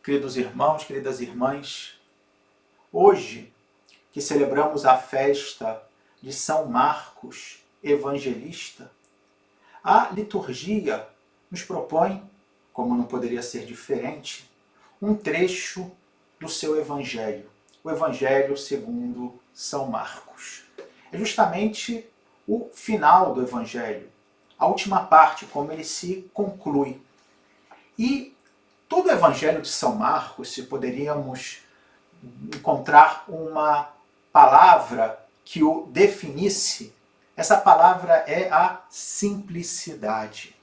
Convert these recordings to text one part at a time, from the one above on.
Queridos irmãos, queridas irmãs, hoje que celebramos a festa de São Marcos Evangelista, a liturgia nos propõe, como não poderia ser diferente, um trecho do seu Evangelho, o Evangelho segundo São Marcos. É justamente o final do Evangelho, a última parte, como ele se conclui. E todo o Evangelho de São Marcos, se poderíamos encontrar uma palavra que o definisse, essa palavra é a simplicidade.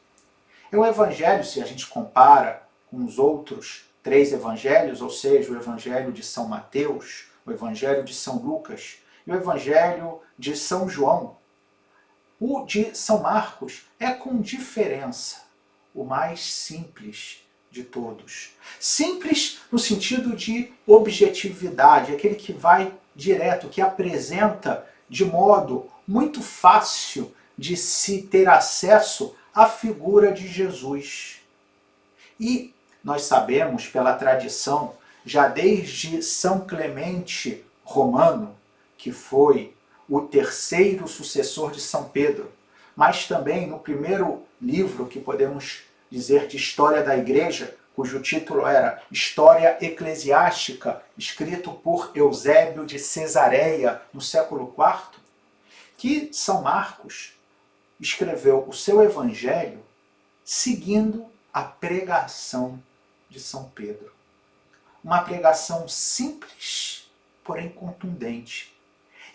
É um evangelho, se a gente compara com os outros 3 evangelhos, ou seja, o evangelho de São Mateus, o evangelho de São Lucas e o evangelho de São João, o de São Marcos é com diferença o mais simples de todos. Simples no sentido de objetividade, aquele que vai direto, que apresenta de modo muito fácil de se ter acesso à figura de Jesus. E nós sabemos pela tradição, já desde São Clemente Romano, que foi o 3º sucessor de São Pedro, mas também no primeiro livro que podemos dizer de história da Igreja, cujo título era História Eclesiástica, escrito por Eusébio de Cesareia no século IV, que São Marcos escreveu o seu Evangelho seguindo a pregação de São Pedro. Uma pregação simples, porém contundente.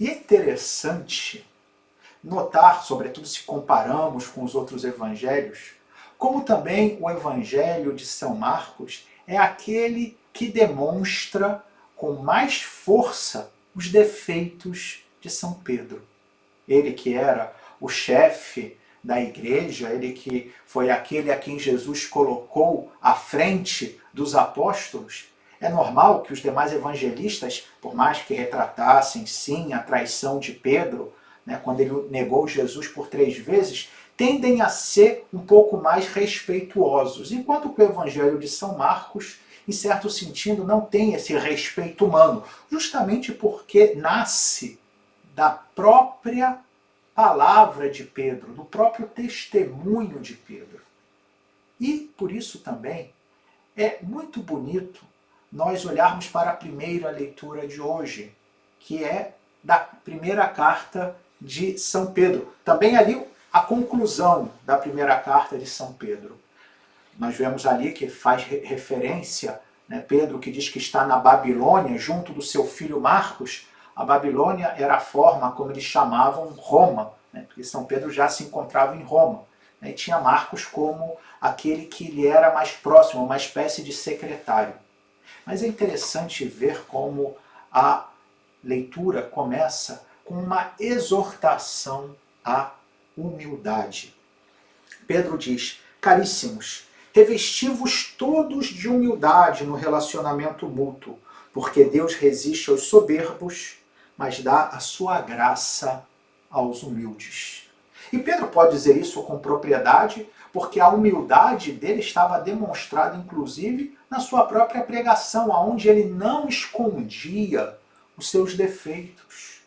E é interessante notar, sobretudo se comparamos com os outros evangelhos, como também o Evangelho de São Marcos é aquele que demonstra com mais força os defeitos de São Pedro. Ele que era o chefe da igreja, ele que foi aquele a quem Jesus colocou à frente dos apóstolos. É normal que os demais evangelistas, por mais que retratassem sim a traição de Pedro, quando ele negou Jesus por 3 vezes, tendem a ser um pouco mais respeituosos, enquanto que o Evangelho de São Marcos, em certo sentido, não tem esse respeito humano, justamente porque nasce da própria palavra de Pedro, do próprio testemunho de Pedro. E, por isso também, é muito bonito nós olharmos para a primeira leitura de hoje, que é da primeira carta de São Pedro. Também ali a conclusão da primeira carta de São Pedro. Nós vemos ali que faz referência, Pedro que diz que está na Babilônia, junto do seu filho Marcos. A Babilônia era a forma como eles chamavam Roma, porque São Pedro já se encontrava em Roma. E tinha Marcos como aquele que lhe era mais próximo, uma espécie de secretário. Mas é interessante ver como a leitura começa com uma exortação à humildade. Pedro diz: caríssimos, revesti-vos todos de humildade no relacionamento mútuo, porque Deus resiste aos soberbos, mas dá a sua graça aos humildes. E Pedro pode dizer isso com propriedade, porque a humildade dele estava demonstrada, inclusive, na sua própria pregação, onde ele não escondia os seus defeitos,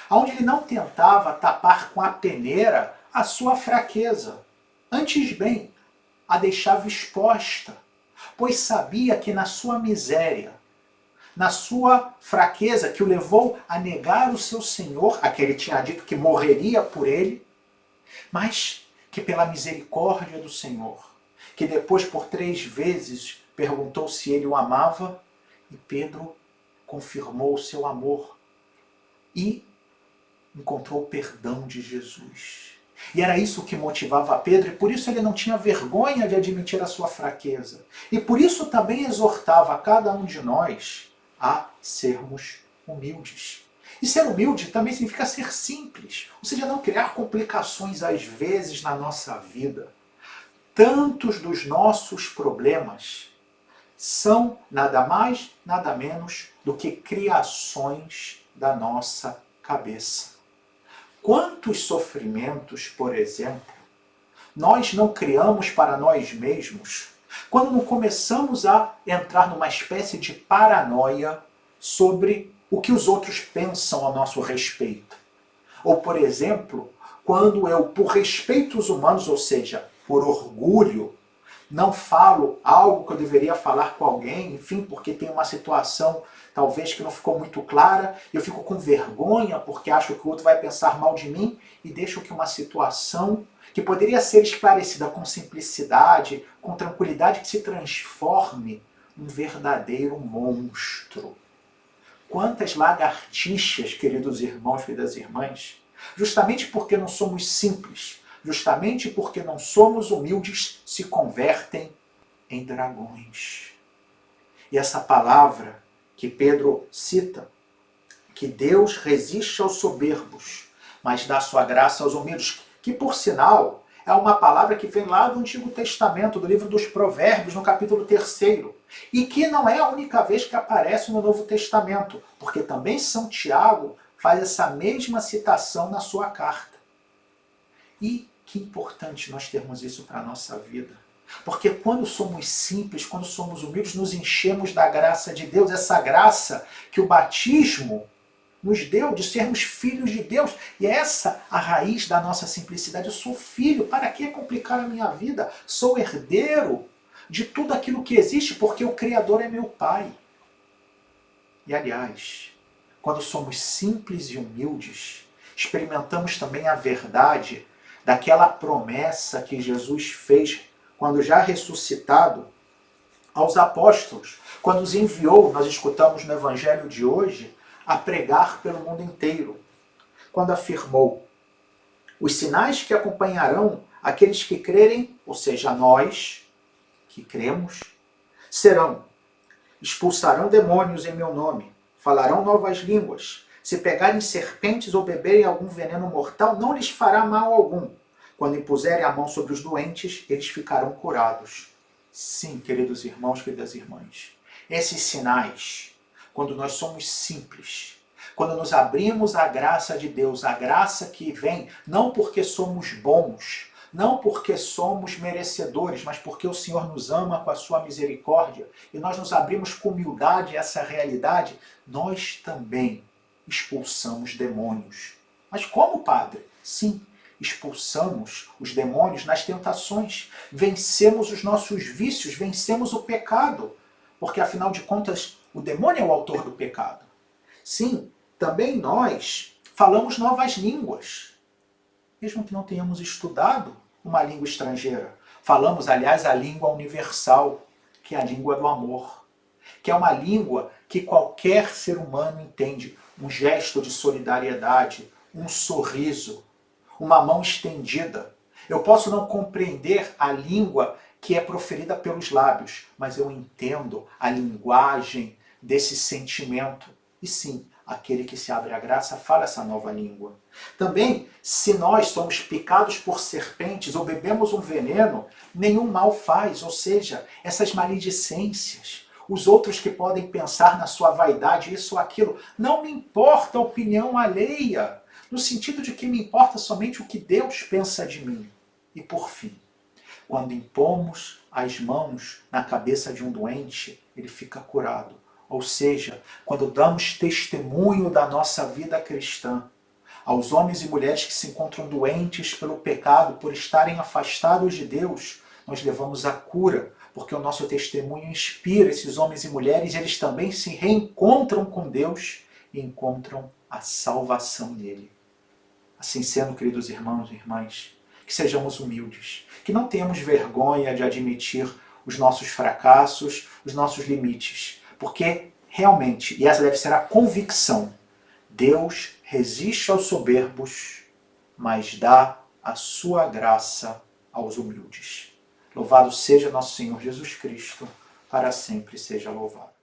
onde ele não tentava tapar com a peneira a sua fraqueza. Antes bem, a deixava exposta, pois sabia que na sua miséria, na sua fraqueza que o levou a negar o seu Senhor, a que ele tinha dito que morreria por ele, mas que pela misericórdia do Senhor, que depois por 3 vezes perguntou se ele o amava, e Pedro confirmou o seu amor e encontrou o perdão de Jesus. E era isso que motivava Pedro, e por isso ele não tinha vergonha de admitir a sua fraqueza. E por isso também exortava a cada um de nós a sermos humildes. E ser humilde também significa ser simples, ou seja, não criar complicações às vezes na nossa vida. Tantos dos nossos problemas são nada mais, nada menos do que criações da nossa cabeça. Quantos sofrimentos, por exemplo, nós não criamos para nós mesmos, Quando não começamos a entrar numa espécie de paranoia sobre o que os outros pensam a nosso respeito. Ou, por exemplo, quando eu, por respeitos humanos, ou seja, por orgulho, não falo algo que eu deveria falar com alguém, enfim, porque tem uma situação talvez que não ficou muito clara, eu fico com vergonha porque acho que o outro vai pensar mal de mim e deixo que uma situação que poderia ser esclarecida com simplicidade, com tranquilidade, que se transforme num verdadeiro monstro. Quantas lagartixas, queridos irmãos e queridas irmãs, justamente porque não somos simples, justamente porque não somos humildes, se convertem em dragões. E essa palavra que Pedro cita, que Deus resiste aos soberbos, mas dá sua graça aos humildes, que por sinal é uma palavra que vem lá do Antigo Testamento, do livro dos Provérbios, no capítulo 3º, e que não é a única vez que aparece no Novo Testamento, porque também São Tiago faz essa mesma citação na sua carta. E que importante nós termos isso para a nossa vida. Porque quando somos simples, quando somos humildes, nos enchemos da graça de Deus, essa graça que o batismo nos deu de sermos filhos de Deus. E é essa a raiz da nossa simplicidade. Eu sou filho, para que complicar a minha vida? Sou herdeiro de tudo aquilo que existe, porque o Criador é meu Pai. E aliás, quando somos simples e humildes, experimentamos também a verdade daquela promessa que Jesus fez quando já ressuscitado aos apóstolos, quando os enviou, nós escutamos no Evangelho de hoje, a pregar pelo mundo inteiro. Quando afirmou: os sinais que acompanharão aqueles que crerem, ou seja, nós que cremos, serão: expulsarão demônios em meu nome, falarão novas línguas, se pegarem serpentes ou beberem algum veneno mortal, não lhes fará mal algum. Quando impuserem a mão sobre os doentes, eles ficarão curados. Sim, queridos irmãos, queridas irmãs, esses sinais, quando nós somos simples, quando nos abrimos à graça de Deus, a graça que vem não porque somos bons, não porque somos merecedores, mas porque o Senhor nos ama com a sua misericórdia, e nós nos abrimos com humildade a essa realidade, nós também expulsamos demônios. Mas como, Padre? Sim, expulsamos os demônios nas tentações, vencemos os nossos vícios, vencemos o pecado, porque afinal de contas o demônio é o autor do pecado. Sim, também nós falamos novas línguas, mesmo que não tenhamos estudado uma língua estrangeira. Falamos, aliás, a língua universal, que é a língua do amor, que é uma língua que qualquer ser humano entende. Um gesto de solidariedade, um sorriso, uma mão estendida. Eu posso não compreender a língua que é proferida pelos lábios, mas eu entendo a linguagem desse sentimento. E sim, aquele que se abre à graça fala essa nova língua. Também, se nós somos picados por serpentes ou bebemos um veneno, nenhum mal faz, ou seja, essas maledicências, os outros que podem pensar na sua vaidade, isso ou aquilo, não me importa a opinião alheia, no sentido de que me importa somente o que Deus pensa de mim. E por fim, quando impomos as mãos na cabeça de um doente, ele fica curado. Ou seja, quando damos testemunho da nossa vida cristã aos homens e mulheres que se encontram doentes pelo pecado, por estarem afastados de Deus, nós levamos a cura, porque o nosso testemunho inspira esses homens e mulheres, e eles também se reencontram com Deus e encontram a salvação nele. Assim sendo, queridos irmãos e irmãs, que sejamos humildes, que não tenhamos vergonha de admitir os nossos fracassos, os nossos limites, porque realmente, e essa deve ser a convicção, Deus resiste aos soberbos, mas dá a sua graça aos humildes. Louvado seja nosso Senhor Jesus Cristo, para sempre seja louvado.